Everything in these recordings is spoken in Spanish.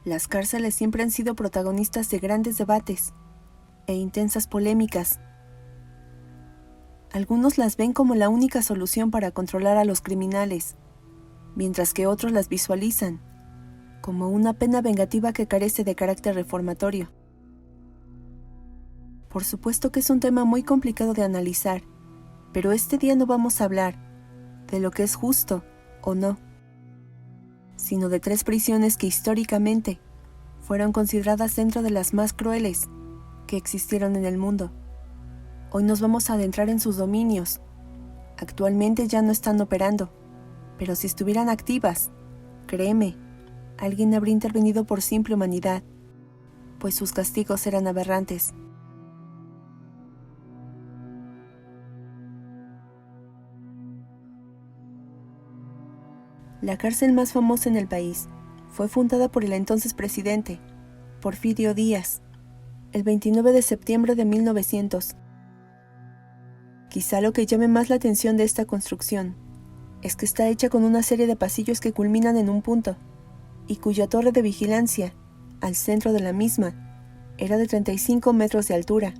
Las cárceles siempre han sido protagonistas de grandes debates e intensas polémicas. Algunos las ven como la única solución para controlar a los criminales, mientras que otros las visualizan como una pena vengativa que carece de carácter reformatorio. Por supuesto que es un tema muy complicado de analizar, pero este día no vamos a hablar de lo que es justo o no, sino de 3 prisiones que históricamente fueron consideradas dentro de las más crueles que existieron en el mundo. Hoy nos vamos a adentrar en sus dominios. Actualmente ya no están operando, pero si estuvieran activas, créeme, alguien habría intervenido por simple humanidad, pues sus castigos eran aberrantes. La cárcel más famosa en el país fue fundada por el entonces presidente, Porfirio Díaz, el 29 de septiembre de 1900. Quizá lo que llame más la atención de esta construcción es que está hecha con una serie de pasillos que culminan en un punto, y cuya torre de vigilancia, al centro de la misma, era de 35 metros de altura,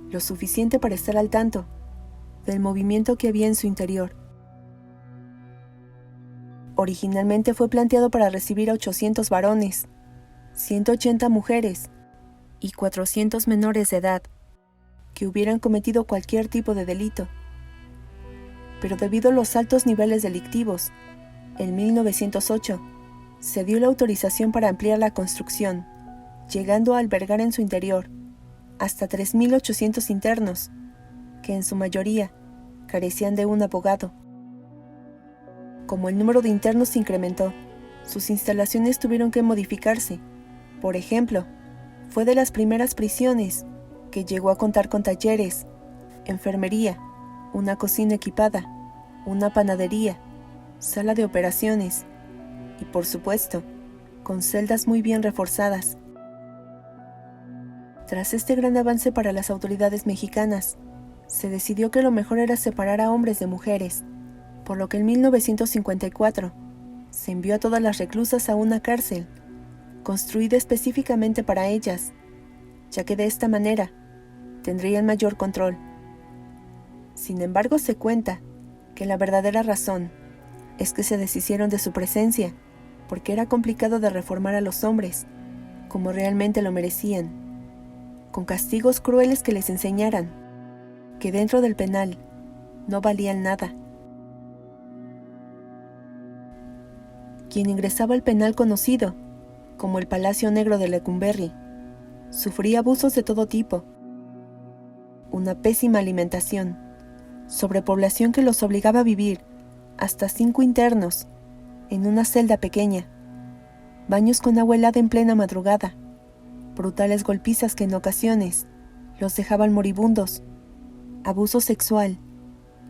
lo suficiente para estar al tanto del movimiento que había en su interior. Originalmente fue planteado para recibir a 800 varones, 180 mujeres y 400 menores de edad que hubieran cometido cualquier tipo de delito. Pero debido a los altos niveles delictivos, en 1908 se dio la autorización para ampliar la construcción, llegando a albergar en su interior hasta 3.800 internos, que en su mayoría carecían de un abogado. Como el número de internos se incrementó, sus instalaciones tuvieron que modificarse. Por ejemplo, fue de las primeras prisiones que llegó a contar con talleres, enfermería, una cocina equipada, una panadería, sala de operaciones y, por supuesto, con celdas muy bien reforzadas. Tras este gran avance para las autoridades mexicanas, se decidió que lo mejor era separar a hombres de mujeres, por lo que en 1954 se envió a todas las reclusas a una cárcel, construida específicamente para ellas, ya que de esta manera tendrían mayor control. Sin embargo, se cuenta que la verdadera razón es que se deshicieron de su presencia, porque era complicado de reformar a los hombres, como realmente lo merecían, con castigos crueles que les enseñaran que dentro del penal no valían nada. Quien ingresaba al penal conocido como el Palacio Negro de Lecumberri sufría abusos de todo tipo, una pésima alimentación, sobrepoblación que los obligaba a vivir hasta 5 internos en una celda pequeña, baños con agua helada en plena madrugada, brutales golpizas que en ocasiones los dejaban moribundos, abuso sexual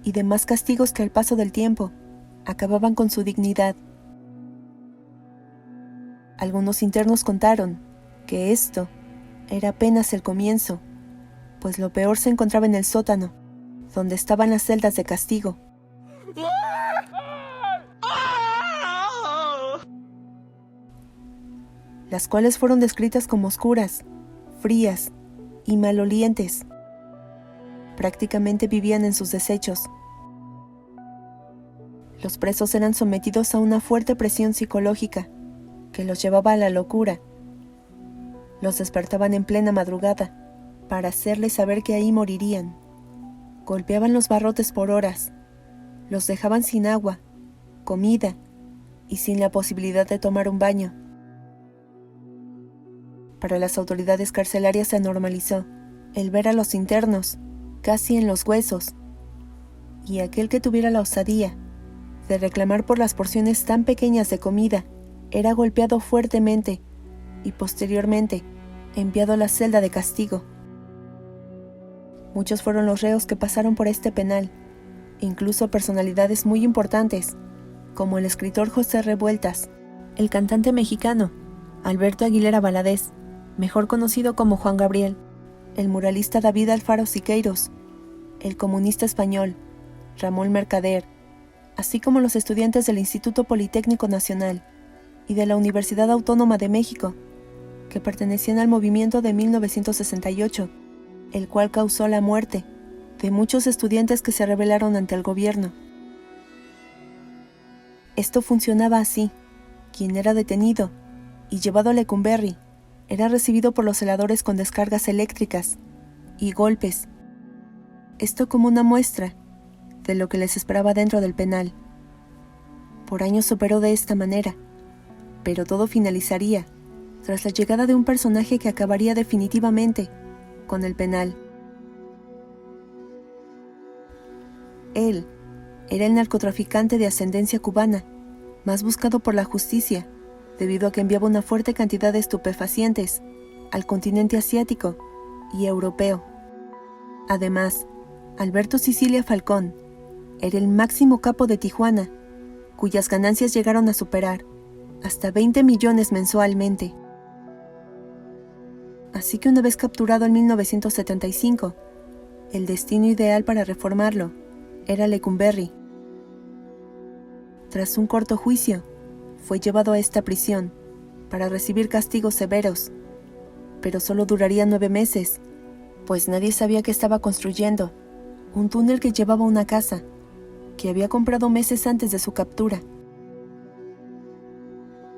y demás castigos que al paso del tiempo acababan con su dignidad. Algunos internos contaron que esto era apenas el comienzo, pues lo peor se encontraba en el sótano, donde estaban las celdas de castigo. Las cuales fueron descritas como oscuras, frías y malolientes. Prácticamente vivían en sus desechos. Los presos eran sometidos a una fuerte presión psicológica que los llevaba a la locura. Los despertaban en plena madrugada para hacerles saber que ahí morirían. Golpeaban los barrotes por horas, los dejaban sin agua, comida y sin la posibilidad de tomar un baño. Para las autoridades carcelarias se normalizó el ver a los internos casi en los huesos, y aquel que tuviera la osadía de reclamar por las porciones tan pequeñas de comida era golpeado fuertemente y posteriormente enviado a la celda de castigo. Muchos fueron los reos que pasaron por este penal, incluso personalidades muy importantes, como el escritor José Revueltas, el cantante mexicano Alberto Aguilera Valadez, mejor conocido como Juan Gabriel, el muralista David Alfaro Siqueiros, el comunista español Ramón Mercader, así como los estudiantes del Instituto Politécnico Nacional y de la Universidad Autónoma de México, que pertenecían al movimiento de 1968, el cual causó la muerte de muchos estudiantes que se rebelaron ante el gobierno. Esto funcionaba así: quien era detenido y llevado a Lecumberri era recibido por los celadores con descargas eléctricas y golpes, esto como una muestra de lo que les esperaba dentro del penal. Por años se operó de esta manera, pero todo finalizaría tras la llegada de un personaje que acabaría definitivamente con el penal. Él era el narcotraficante de ascendencia cubana, más buscado por la justicia, debido a que enviaba una fuerte cantidad de estupefacientes al continente asiático y europeo. Además, Alberto Sicilia Falcón era el máximo capo de Tijuana, cuyas ganancias llegaron a superar hasta 20 millones mensualmente. Así que una vez capturado en 1975, el destino ideal para reformarlo era Lecumberri. Tras un corto juicio, fue llevado a esta prisión para recibir castigos severos, pero solo duraría 9 meses, pues nadie sabía que estaba construyendo un túnel que llevaba a una casa que había comprado meses antes de su captura.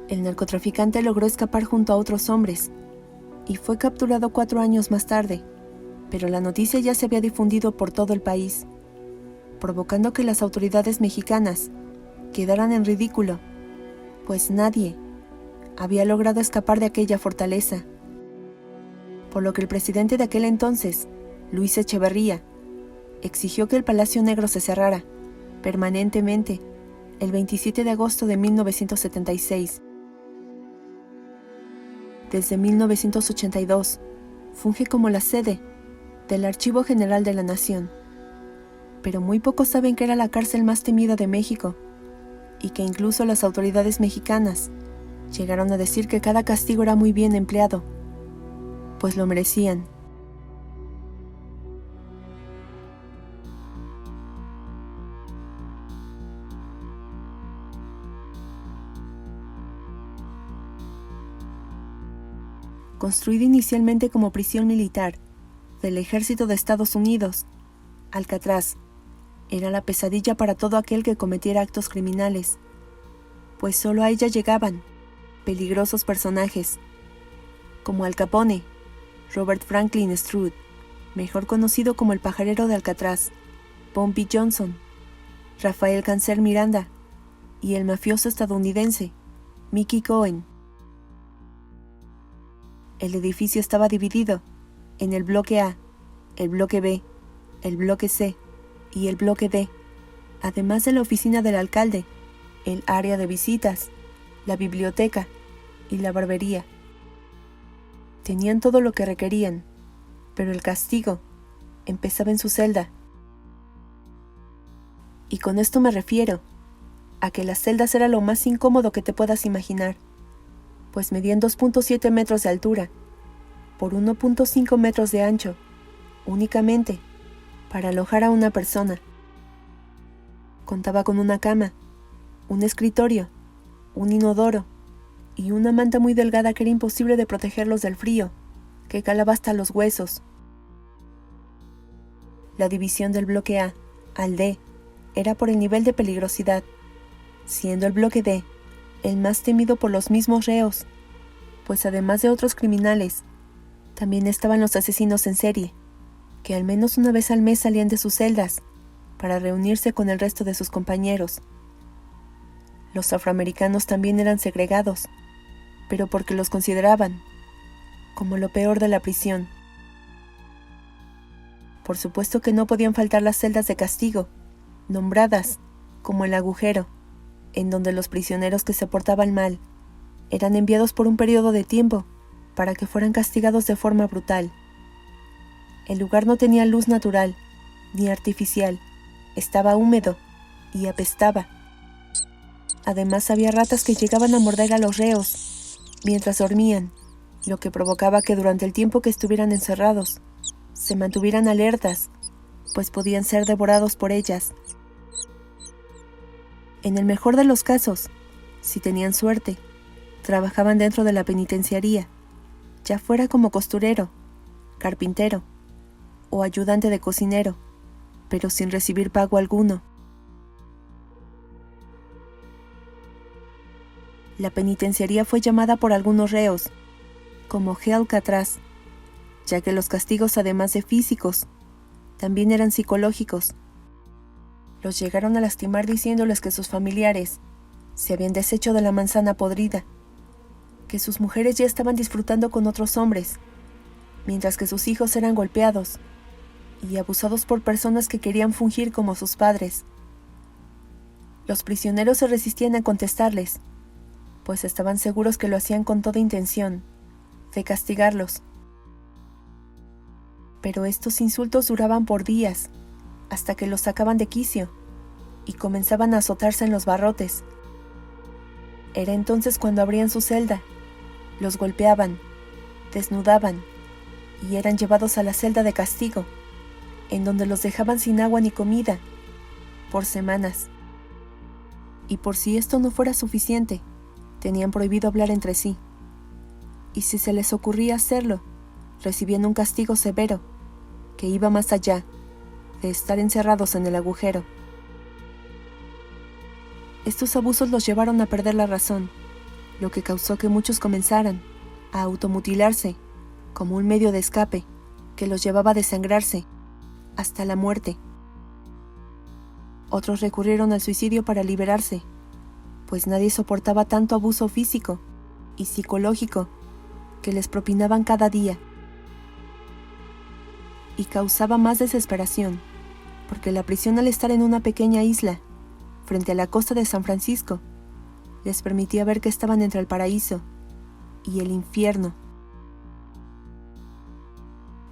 El narcotraficante logró escapar junto a otros hombres y fue capturado 4 años más tarde, pero la noticia ya se había difundido por todo el país, provocando que las autoridades mexicanas quedaran en ridículo, pues nadie había logrado escapar de aquella fortaleza. Por lo que el presidente de aquel entonces, Luis Echeverría, exigió que el Palacio Negro se cerrara permanentemente el 27 de agosto de 1976. Desde 1982, funge como la sede del Archivo General de la Nación, pero muy pocos saben que era la cárcel más temida de México y que incluso las autoridades mexicanas llegaron a decir que cada castigo era muy bien empleado, pues lo merecían. Construido inicialmente como prisión militar del Ejército de Estados Unidos, Alcatraz era la pesadilla para todo aquel que cometiera actos criminales, pues solo a ella llegaban peligrosos personajes, como Al Capone, Robert Franklin Stroud, mejor conocido como el pajarero de Alcatraz, Bumpy Johnson, Rafael Cáncer Miranda y el mafioso estadounidense Mickey Cohen. El edificio estaba dividido en el bloque A, el bloque B, el bloque C y el bloque D, además de la oficina del alcalde, el área de visitas, la biblioteca y la barbería. Tenían todo lo que requerían, pero el castigo empezaba en su celda. Y con esto me refiero a que las celdas era lo más incómodo que te puedas imaginar, pues medían 2.7 metros de altura por 1.5 metros de ancho, únicamente para alojar a una persona. Contaba con una cama, un escritorio, un inodoro y una manta muy delgada que era imposible de protegerlos del frío, que calaba hasta los huesos. La división del bloque A al D era por el nivel de peligrosidad, siendo el bloque D el más temido por los mismos reos, pues además de otros criminales, también estaban los asesinos en serie, que al menos una vez al mes salían de sus celdas para reunirse con el resto de sus compañeros. Los afroamericanos también eran segregados, pero porque los consideraban como lo peor de la prisión. Por supuesto que no podían faltar las celdas de castigo, nombradas como el agujero, en donde los prisioneros que se portaban mal eran enviados por un periodo de tiempo para que fueran castigados de forma brutal. El lugar no tenía luz natural ni artificial, estaba húmedo y apestaba. Además había ratas que llegaban a morder a los reos mientras dormían, lo que provocaba que durante el tiempo que estuvieran encerrados se mantuvieran alertas, pues podían ser devorados por ellas. En el mejor de los casos, si tenían suerte, trabajaban dentro de la penitenciaría, ya fuera como costurero, carpintero o ayudante de cocinero, pero sin recibir pago alguno. La penitenciaría fue llamada por algunos reos como Hell-Catraz, ya que los castigos, además de físicos, también eran psicológicos. Los llegaron a lastimar diciéndoles que sus familiares se habían deshecho de la manzana podrida, que sus mujeres ya estaban disfrutando con otros hombres, mientras que sus hijos eran golpeados y abusados por personas que querían fungir como sus padres. Los prisioneros se resistían a contestarles, pues estaban seguros que lo hacían con toda intención de castigarlos. Pero estos insultos duraban por días, hasta que los sacaban de quicio y comenzaban a azotarse en los barrotes. Era entonces cuando abrían su celda, los golpeaban, desnudaban y eran llevados a la celda de castigo, en donde los dejaban sin agua ni comida, por semanas. Y por si esto no fuera suficiente, tenían prohibido hablar entre sí. Y si se les ocurría hacerlo, recibían un castigo severo, que iba más allá de estar encerrados en el agujero. Estos abusos los llevaron a perder la razón, lo que causó que muchos comenzaran a automutilarse como un medio de escape que los llevaba a desangrarse hasta la muerte. Otros recurrieron al suicidio para liberarse, pues nadie soportaba tanto abuso físico y psicológico que les propinaban cada día. Y causaba más desesperación, porque la prisión, al estar en una pequeña isla, frente a la costa de San Francisco, les permitía ver que estaban entre el paraíso y el infierno.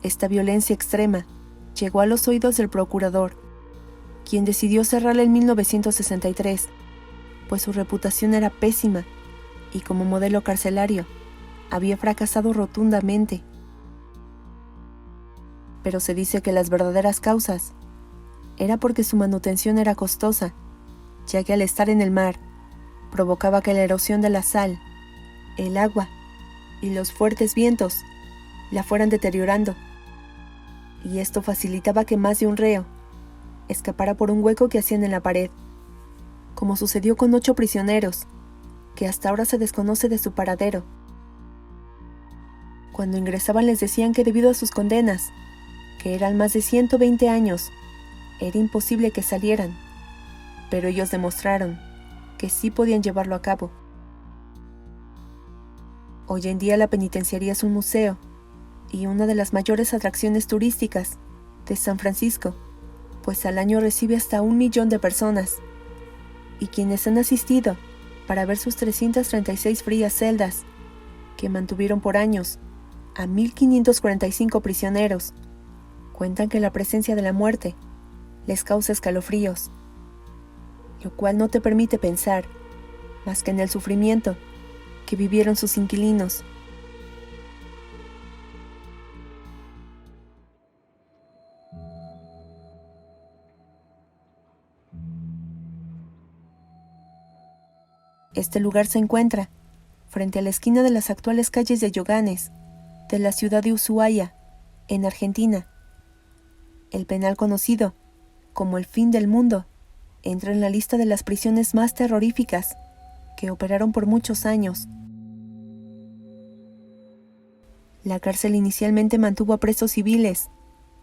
Esta violencia extrema llegó a los oídos del procurador, quien decidió cerrarla en 1963, pues su reputación era pésima y como modelo carcelario había fracasado rotundamente. Pero se dice que las verdaderas causas era porque su manutención era costosa, ya que al estar en el mar provocaba que la erosión de la sal, el agua y los fuertes vientos la fueran deteriorando, y esto facilitaba que más de un reo escapara por un hueco que hacían en la pared, como sucedió con 8 prisioneros, que hasta ahora se desconoce de su paradero. Cuando ingresaban les decían que debido a sus condenas, que eran más de 120 años, era imposible que salieran, pero ellos demostraron que sí podían llevarlo a cabo. Hoy en día la penitenciaría es un museo y una de las mayores atracciones turísticas de San Francisco, pues al año recibe hasta 1 millón de personas, y quienes han asistido para ver sus 336 frías celdas, que mantuvieron por años a 1.545 prisioneros, cuentan que la presencia de la muerte les causa escalofríos, lo cual no te permite pensar más que en el sufrimiento que vivieron sus inquilinos. Este lugar se encuentra frente a la esquina de las actuales calles de Yoganes, de la ciudad de Ushuaia, en Argentina. El penal conocido como el fin del mundo entra en la lista de las prisiones más terroríficas que operaron por muchos años. La cárcel inicialmente mantuvo a presos civiles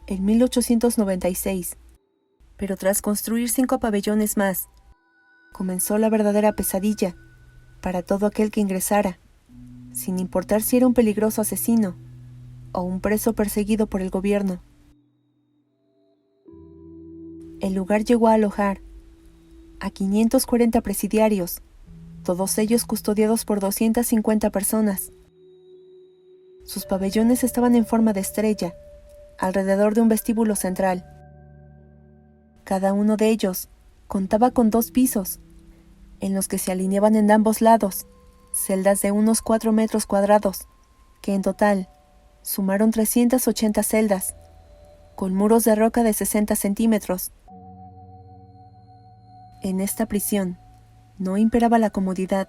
en 1896, pero tras construir 5 pabellones más, comenzó la verdadera pesadilla para todo aquel que ingresara, sin importar si era un peligroso asesino o un preso perseguido por el gobierno. El lugar llegó a alojar a 540 presidiarios, todos ellos custodiados por 250 personas. Sus pabellones estaban en forma de estrella, alrededor de un vestíbulo central. Cada uno de ellos contaba con 2 pisos, en los que se alineaban en ambos lados celdas de unos 4 metros cuadrados, que en total sumaron 380 celdas, con muros de roca de 60 centímetros. En esta prisión no imperaba la comodidad.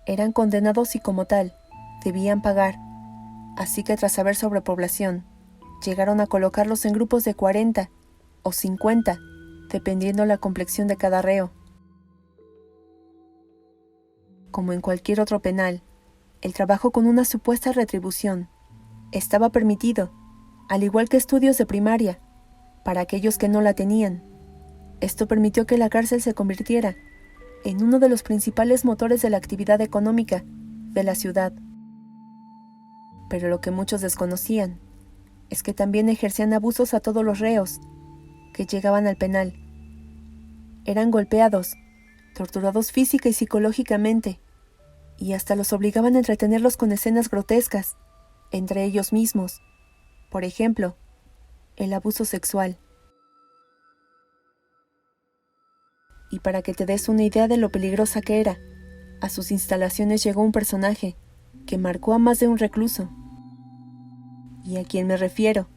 Eran condenados y como tal debían pagar, Así que tras haber sobrepoblación, llegaron a colocarlos en grupos de 40 o 50, dependiendo la complexión de cada reo. Como en cualquier otro penal, el trabajo con una supuesta retribución estaba permitido, al igual que estudios de primaria, para aquellos que no la tenían. Esto permitió que la cárcel se convirtiera en uno de los principales motores de la actividad económica de la ciudad. Pero lo que muchos desconocían es que también ejercían abusos a todos los reos que llegaban al penal. Eran golpeados, torturados física y psicológicamente, y hasta los obligaban a entretenerlos con escenas grotescas entre ellos mismos. Por ejemplo, el abuso sexual. Y para que te des una idea de lo peligrosa que era, a sus instalaciones llegó un personaje que marcó a más de un recluso. Y a quien me refiero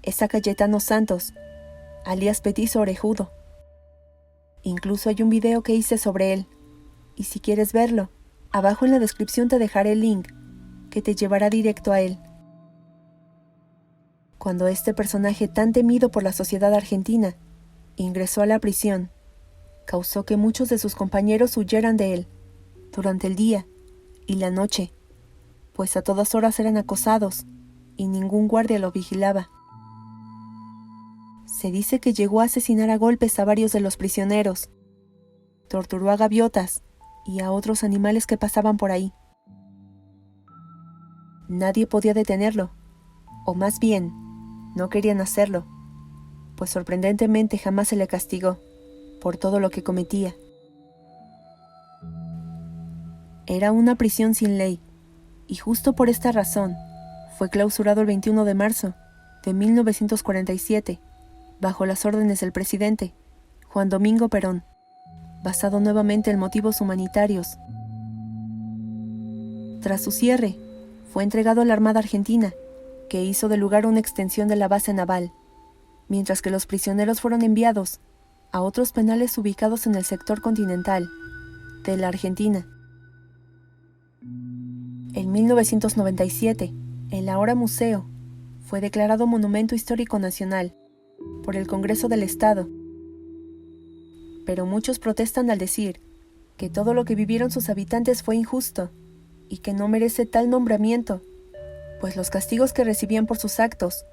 es a Cayetano Santos, alias Petiso Orejudo. Incluso hay un video que hice sobre él, y si quieres verlo, abajo en la descripción te dejaré el link que te llevará directo a él. Cuando este personaje tan temido por la sociedad argentina ingresó a la prisión, causó que muchos de sus compañeros huyeran de él durante el día y la noche, pues a todas horas eran acosados y ningún guardia lo vigilaba. Se dice que llegó a asesinar a golpes a varios de los prisioneros, torturó a gaviotas y a otros animales que pasaban por ahí. Nadie podía detenerlo, o más bien, no querían hacerlo, pues sorprendentemente jamás se le castigó por todo lo que cometía. Era una prisión sin ley, y justo por esta razón fue clausurado el 21 de marzo de 1947, bajo las órdenes del presidente Juan Domingo Perón, basado nuevamente en motivos humanitarios. Tras su cierre, fue entregado a la Armada Argentina, que hizo del lugar una extensión de la base naval, mientras que los prisioneros fueron enviados a otros penales ubicados en el sector continental de la Argentina. En 1997, el ahora museo fue declarado Monumento Histórico Nacional por el Congreso del Estado. Pero muchos protestan al decir que todo lo que vivieron sus habitantes fue injusto y que no merece tal nombramiento, pues los castigos que recibían por sus actos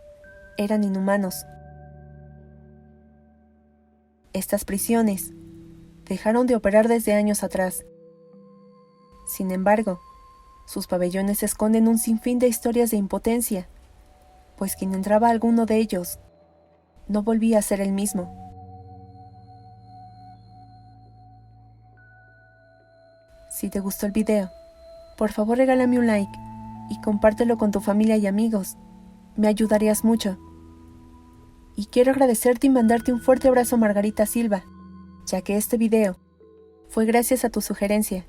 eran inhumanos. Estas prisiones dejaron de operar desde años atrás. Sin embargo, sus pabellones esconden un sinfín de historias de impotencia, pues quien entraba a alguno de ellos no volvía a ser el mismo. Si te gustó el video, por favor regálame un like y compártelo con tu familia y amigos. Me ayudarías mucho. Y quiero agradecerte y mandarte un fuerte abrazo, Margarita Silva, ya que este video fue gracias a tu sugerencia.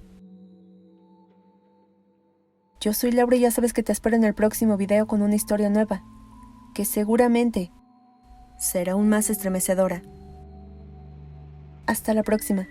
Yo soy Laura y ya sabes que te espero en el próximo video con una historia nueva, que seguramente será aún más estremecedora. Hasta la próxima.